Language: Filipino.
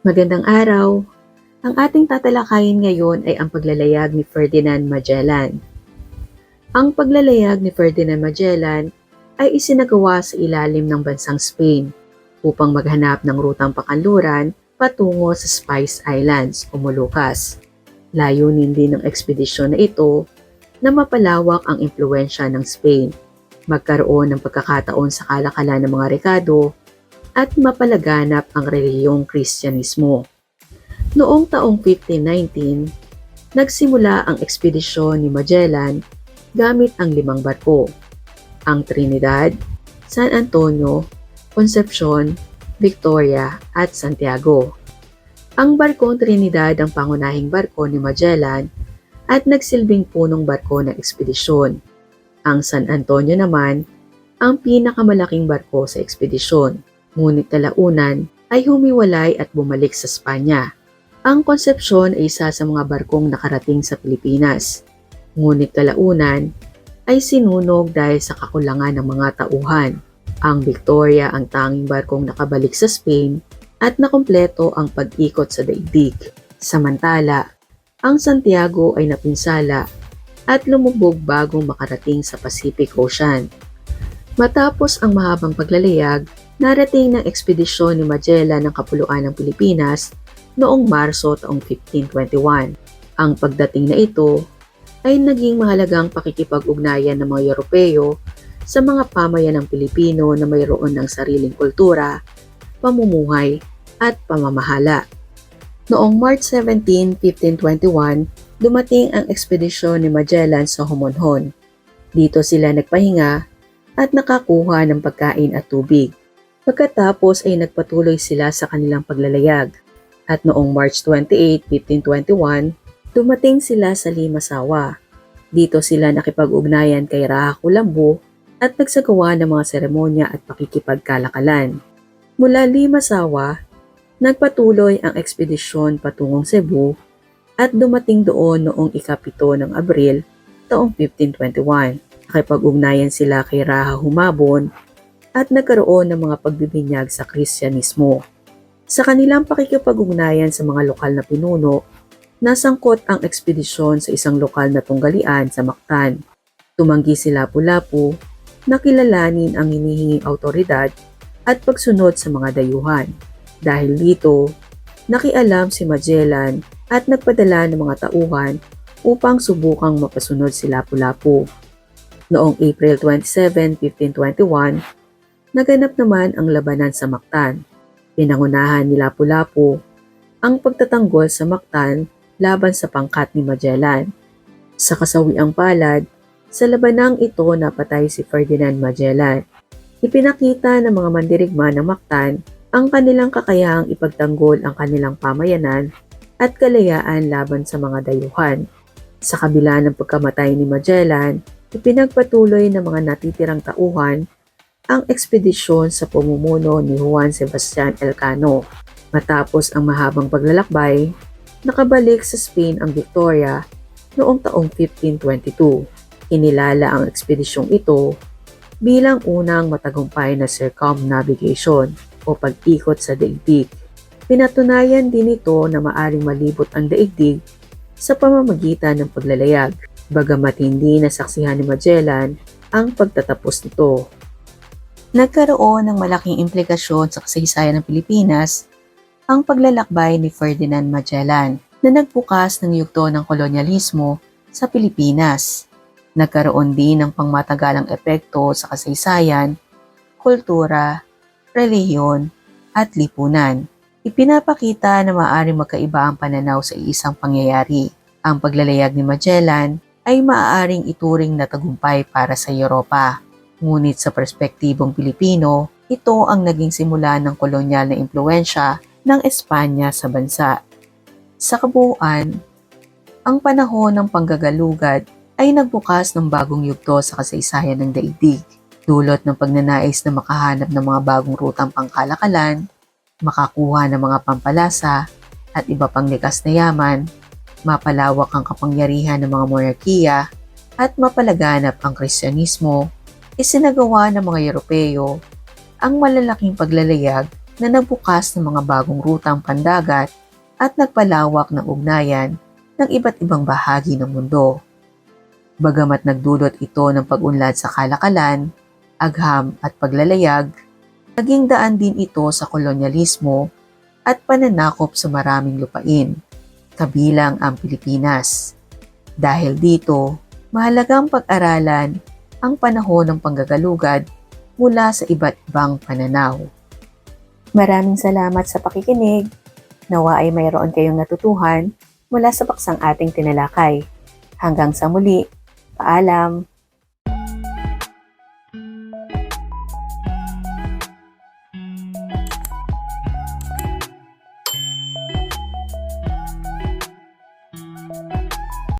Magandang araw! Ang ating tatalakayin ngayon ay ang paglalayag ni Ferdinand Magellan. Ang paglalayag ni Ferdinand Magellan ay isinagawa sa ilalim ng bansang Spain upang maghanap ng rutang pakanluran patungo sa Spice Islands o Moluccas. Layunin din ng ekspedisyon na ito na mapalawak ang impluensya ng Spain, magkaroon ng pagkakataon sa kalakalan ng mga rekado at mapalaganap ang relihiyong Kristyanismo. Noong taong 1519, nagsimula ang ekspedisyon ni Magellan gamit ang 5 barko, ang Trinidad, San Antonio, Concepcion, Victoria at Santiago. Ang barkong Trinidad ang pangunahing barko ni Magellan at nagsilbing punong barko ng ekspedisyon. Ang San Antonio naman ang pinakamalaking barko sa ekspedisyon, ngunit kalaunan ay humiwalay at bumalik sa Espanya. Ang Concepcion ay isa sa mga barkong nakarating sa Pilipinas, ngunit kalaunan ay sinunog dahil sa kakulangan ng mga tauhan. Ang Victoria ang tanging barkong nakabalik sa Spain at nakumpleto ang pag-ikot sa daigdig. Samantala, ang Santiago ay napinsala at lumubog bago makarating sa Pacific Ocean. Matapos ang mahabang paglalayag, narating ng ekspedisyon ni Magellan ng Kapuluan ng Pilipinas noong Marso taong 1521. Ang pagdating na ito ay naging mahalagang pakikipag-ugnayan ng mga Europeo sa mga pamayanang Pilipino na mayroon ng sariling kultura, pamumuhay at pamamahala. Noong March 17, 1521, dumating ang ekspedisyon ni Magellan sa Homonhon. Dito sila nagpahinga at nakakuha ng pagkain at tubig. Pagkatapos ay nagpatuloy sila sa kanilang paglalayag. At noong March 28, 1521, dumating sila sa Limasawa. Dito sila nakipag-ugnayan kay Raha Kulambo at nagsagawa ng mga seremonya at pakikipagkalakalan. Mula Limasawa, nagpatuloy ang ekspedisyon patungong Cebu at dumating doon noong ika-7 ng Abril taong 1521. Nakipag-ugnayan sila kay Raha Humabon at nagkaroon ng mga pagbibinyag sa Kristyanismo. Sa kanilang pakikipag-ugnayan sa mga lokal na pinuno, nasangkot ang ekspedisyon sa isang lokal na tunggalian sa Mactan. Tumanggi si Lapu-Lapu na kilalanin ang hinihinging awtoridad at pagsunod sa mga dayuhan. Dahil dito, nakialam si Magellan at nagpadala ng mga tauhan upang subukang mapasunod si Lapu-Lapu. Noong April 27, 1521, naganap naman ang labanan sa Mactan. Pinangunahan ni Lapu-Lapu ang pagtatanggol sa Mactan laban sa pangkat ni Magellan. Sa kasawiang palad, sa labanang ito napatay si Ferdinand Magellan. Ipinakita ng mga mandirigma ng Mactan ang kanilang kakayahang ipagtanggol ang kanilang pamayanan at kalayaan laban sa mga dayuhan. Sa kabila ng pagkamatay ni Magellan, ipinagpatuloy ng mga natitirang tauhan ang ekspedisyon sa pamumuno ni Juan Sebastian Elcano. Matapos ang mahabang paglalakbay, nakabalik sa Spain ang Victoria noong taong 1522. Inilala ang ekspedisyong ito bilang unang matagumpay na circumnavigation o pag-ikot sa daigdig. Pinatunayan din ito na maaring malibot ang daigdig sa pamamagitan ng paglalayag, bagamat hindi nasaksihan ni Magellan ang pagtatapos nito. Nagkaroon ng malaking implikasyon sa kasaysayan ng Pilipinas ang paglalakbay ni Ferdinand Magellan na nagbukas ng yugto ng kolonyalismo sa Pilipinas. Nagkaroon din ng pangmatagalang epekto sa kasaysayan, kultura, relihiyon, at lipunan. Ipinapakita na maaaring magkaiba ang pananaw sa isang pangyayari. Ang paglalayag ni Magellan ay maaaring ituring na tagumpay para sa Europa. Ngunit sa perspektibong Pilipino, ito ang naging simula ng kolonyal na impluwensya ng Espanya sa bansa. Sa kabuuan, ang panahon ng panggagalugad ay nagbukas ng bagong yugto sa kasaysayan ng daigdig, dulot ng pagnanais na makahanap ng mga bagong rutang pangkalakalan, makakuha ng mga pampalasa at iba pang likas na yaman, mapalawak ang kapangyarihan ng mga monarkiya at mapalaganap ang Kristyanismo. Isinagawa ng mga Europeo ang malalaking paglalayag na nagbukas ng mga bagong rutang pandagat at nagpalawak ng ugnayan ng iba't ibang bahagi ng mundo. Bagamat nagdulot ito ng pag-unlad sa kalakalan, agham at paglalayag, naging daan din ito sa kolonyalismo at pananakop sa maraming lupain, kabilang ang Pilipinas. Dahil dito, mahalagang pag-aralan ang panahon ng panggagalugad mula sa iba't ibang pananaw. Maraming salamat sa pakikinig. Nawa ay mayroon kayong natutuhan mula sa paksang ating tinalakay. Hanggang sa muli, paalam!